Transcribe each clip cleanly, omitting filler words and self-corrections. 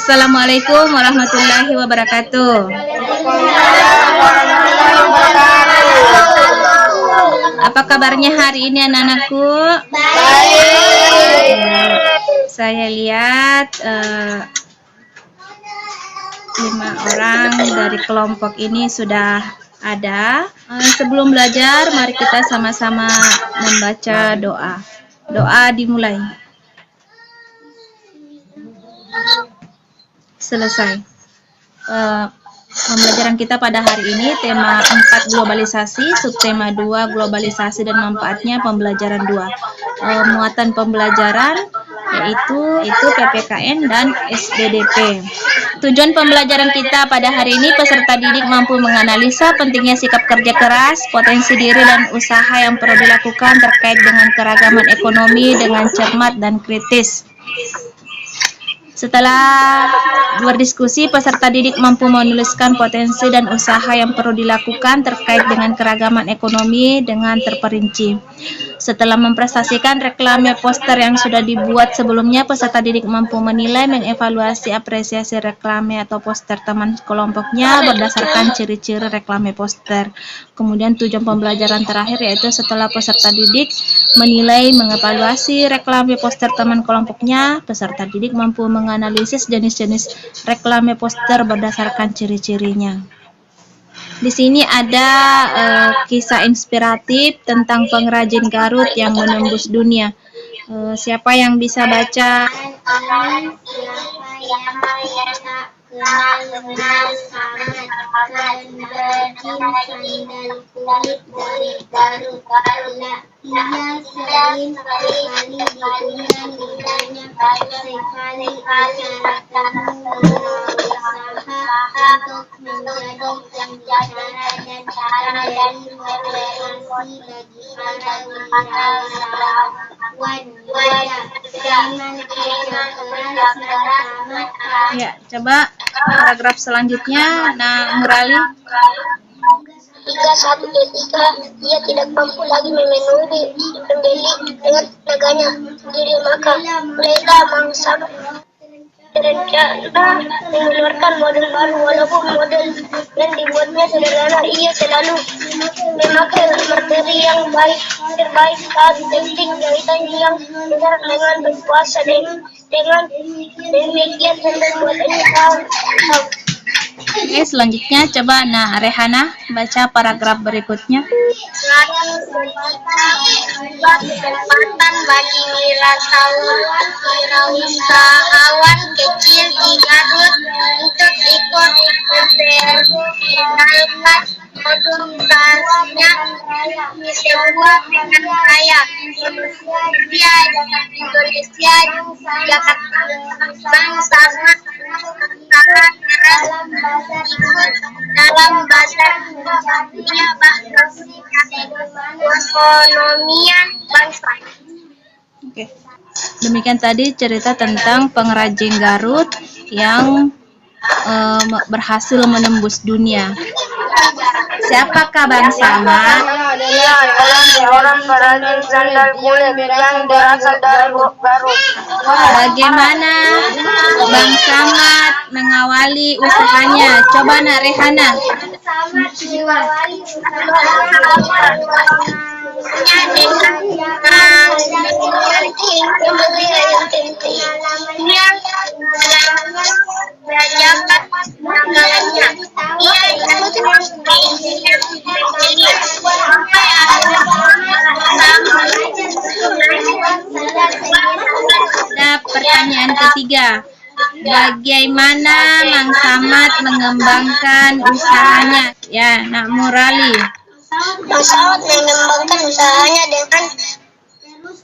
Assalamualaikum warahmatullahi wabarakatuh. Apa kabarnya hari ini anak-anakku? Baik. Saya lihat 5 orang dari kelompok ini sudah ada. Sebelum belajar, mari kita sama-sama membaca doa. Doa dimulai. Selesai. Pembelajaran kita pada hari ini tema 4 globalisasi, subtema 2 globalisasi dan manfaatnya, pembelajaran 2. Muatan pembelajaran yaitu PPKN dan SBDP. Tujuan pembelajaran kita pada hari ini, peserta didik mampu menganalisa pentingnya sikap kerja keras, potensi diri dan usaha yang perlu dilakukan terkait dengan keragaman ekonomi dengan cermat dan kritis. Setelah berdiskusi, peserta didik mampu menuliskan potensi dan usaha yang perlu dilakukan terkait dengan keragaman ekonomi dengan terperinci. Setelah mempresentasikan reklame poster yang sudah dibuat sebelumnya, peserta didik mampu menilai, mengevaluasi apresiasi reklame atau poster teman kelompoknya berdasarkan ciri-ciri reklame poster. Kemudian tujuan pembelajaran terakhir yaitu setelah peserta didik menilai, mengevaluasi reklame poster teman kelompoknya, peserta didik mampu menganalisis jenis-jenis reklame poster berdasarkan ciri-cirinya. Di sini ada kisah inspiratif tentang pengrajin Garut yang menembus dunia. Siapa yang bisa baca? Kenal sangat pengrajin sandal kulit dari Garut. Ia sering sekali diundang di banyak sekali acara tamu usaha untuk menjadi pembicara dan memberi motivasi bagi para wirawan muda. Jangan kerja keras bersama. Ya, coba paragraf selanjutnya. Nah, Nurali. Hingga satu ketika ia tidak mampu lagi memenuhi pembeli dengan tenaganya sendiri, maka mulailah Mangsamat berencana mengeluarkan model baru. Walaupun model yang dibuatnya sederhana, ia selalu memakai materi yang terbaik saat teknik jahitan yang benar dengan berpuasa. Dengan demikian sandal buatannya tahu. Oke, selanjutnya coba Rehana baca paragraf berikutnya. Kesempatan bagi wirausahawan kecil di Garut untuk ikut memperkenalkan produksinya di sebuah pekan raya Indonesia Jakarta. Bang sangat sangat keras ikut dalam bazar dunia bahkan ekonomian bangsa. Oke. Demikian tadi cerita tentang pengrajin Garut yang berhasil menembus dunia. Siapakah Bang Samad? Orang pengrajin sandal kulit yang berasal dari Garut. Bagaimana Bang Samad mengawali usahanya? Coba Rehana. Mengawali Ada pertanyaan ketiga. Bagaimana Mang Samad mengembangkan usahanya? Ya, Nak Murali. Mang Samad mengembangkan usahanya dengan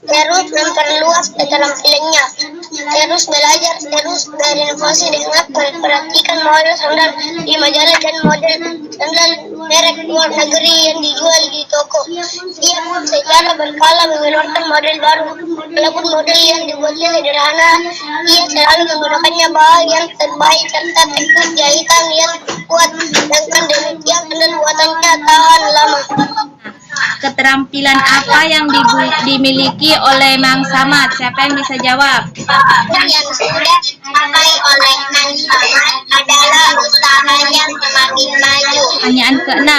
terus memperluas keterampilannya, terus belajar, terus berinovasi dengan memperhatikan model sandal di majalah dan model sandal merek luar negeri yang dijual di toko. Ia secara berkala mengeluarkan model baru. Walaupun model yang dibuatnya sederhana, ia selalu menggunakannya bahan yang terbaik serta teknik jahitan yang kuat. Dengan demikian sandal buatannya tahan lama. Keterampilan apa yang dimiliki oleh Mang Samad? Siapa yang bisa jawab? Yang sudah dipakai oleh Nani adalah usahanya semakin maju. Pertanyaan ke-6.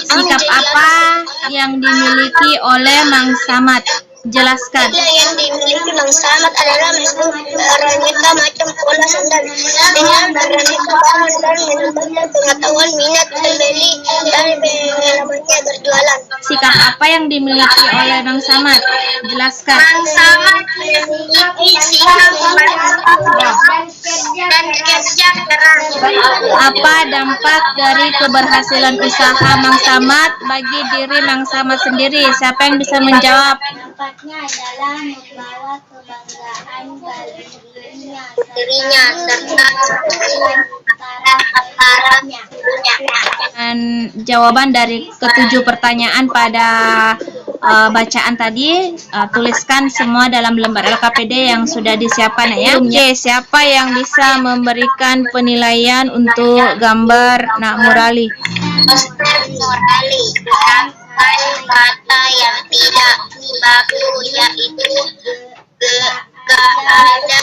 Sikap apa yang dimiliki oleh Mang Samad? Jelaskan. Sila yang dimiliki Mang Samad adalah beraneka macam pola sandal dengan beraneka bahan dan menambahkan pengetahuan minat pembeli dari pengalamannya berjualan. Sikap apa yang dimiliki oleh Mang Samad? Jelaskan. Mang Samad memiliki sikap dan kerja keras. Apa dampak dari keberhasilan usaha Mang Samad bagi diri Mang Samad sendiri? Siapa yang bisa menjawab? Dampaknya adalah membawa kebanggaan bagi Dirinya serta para Dan jawaban dari ketujuh pertanyaan pada bacaan tadi, tuliskan semua dalam lembar LKPD yang sudah disiapkan ya. Oke, siapa yang bisa memberikan penilaian untuk gambar Nak Murali? Poster Murali menggunakan kata yang tidak baku, yaitu gak ada,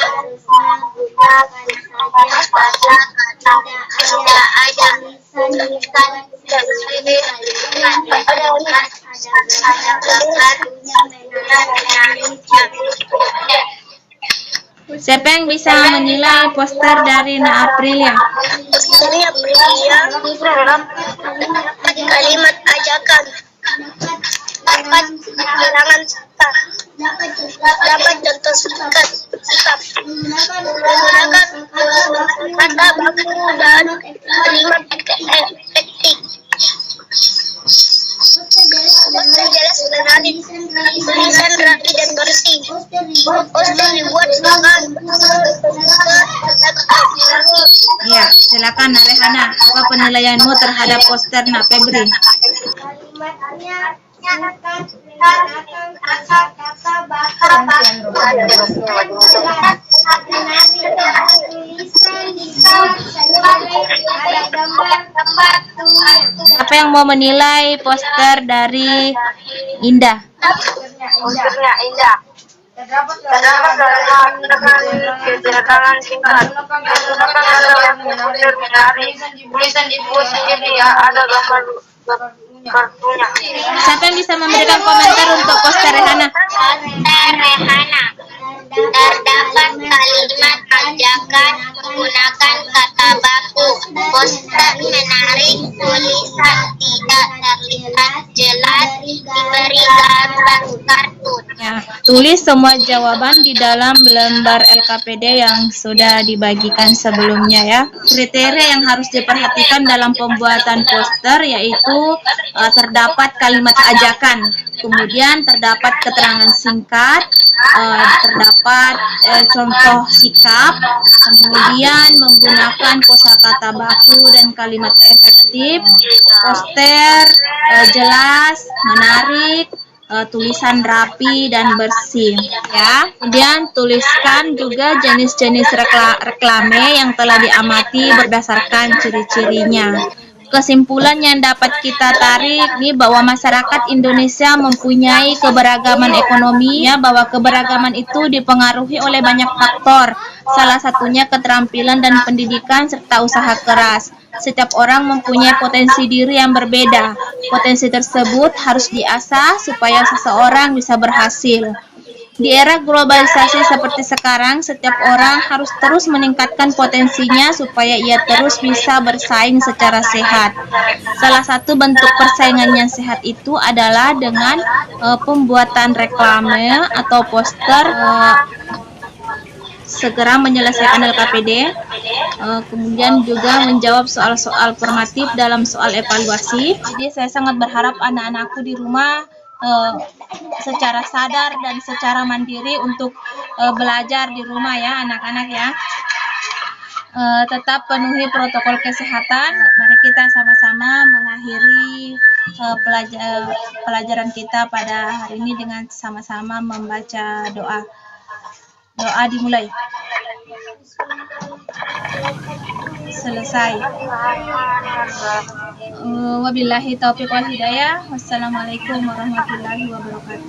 tidak ada, Siapa yang bisa menilai poster dari Nak Aprilia? Posternya Aprilia dapat kalimat ajakan, dapat kehilangan kata, dapat contoh sikap, menggunakan kata baku dan kalimat efektif. Poster jelas menarik, tulisan rapi dan bersih. Poster dibuat dengan Ya, silakan Nak Rehana. Apa penilaianmu terhadap poster Nak Febri? kalimatnya singkat, menggunakan kata-kata baku dan jelas, menarik, tulisan sesuai, ada gambar tulis. Apa yang mau menilai poster dari Indah? Posternya indah. Terdapat kedatangan singkat, menggunakan kata yang menarik, tulisan dibuat sendiri, ya ada gambar kartunya. Siapa yang bisa memberikan komentar untuk poster Rehana? Poster Rehana terdapat kalimat ajakan menggunakan kata baku. Poster menarik, tulisan tidak terlihat jelas, diberi gambar kartun. Ya, tulis semua jawaban di dalam lembar LKPD yang sudah dibagikan sebelumnya ya. Kriteria yang harus diperhatikan dalam pembuatan poster yaitu terdapat kalimat ajakan, kemudian terdapat keterangan singkat, terdapat contoh sikap, kemudian menggunakan kosakata baku dan kalimat efektif, poster jelas, menarik, tulisan rapi dan bersih ya. Kemudian tuliskan juga jenis-jenis reklame yang telah diamati berdasarkan ciri-cirinya. Kesimpulan yang dapat kita tarik nih bahwa masyarakat Indonesia mempunyai keberagaman ekonomi ya, bahwa keberagaman itu dipengaruhi oleh banyak faktor. Salah satunya keterampilan dan pendidikan serta usaha keras. Setiap orang mempunyai potensi diri yang berbeda. Potensi tersebut harus diasah supaya seseorang bisa berhasil. Di era globalisasi seperti sekarang, setiap orang harus terus meningkatkan potensinya supaya ia terus bisa bersaing secara sehat. Salah satu bentuk persaingan yang sehat itu adalah dengan pembuatan reklame atau poster, segera menyelesaikan LKPD, kemudian juga menjawab soal-soal formatif dalam soal evaluasi. Jadi saya sangat berharap anak-anakku di rumah secara sadar dan secara mandiri untuk belajar di rumah ya anak-anak ya. Tetap penuhi protokol kesehatan. Mari kita sama-sama mengakhiri pelajaran kita pada hari ini dengan sama-sama membaca doa. Doa dimulai. Selesai. Wabillahi taufiq wal hidayah. Wassalamualaikum warahmatullahi wabarakatuh.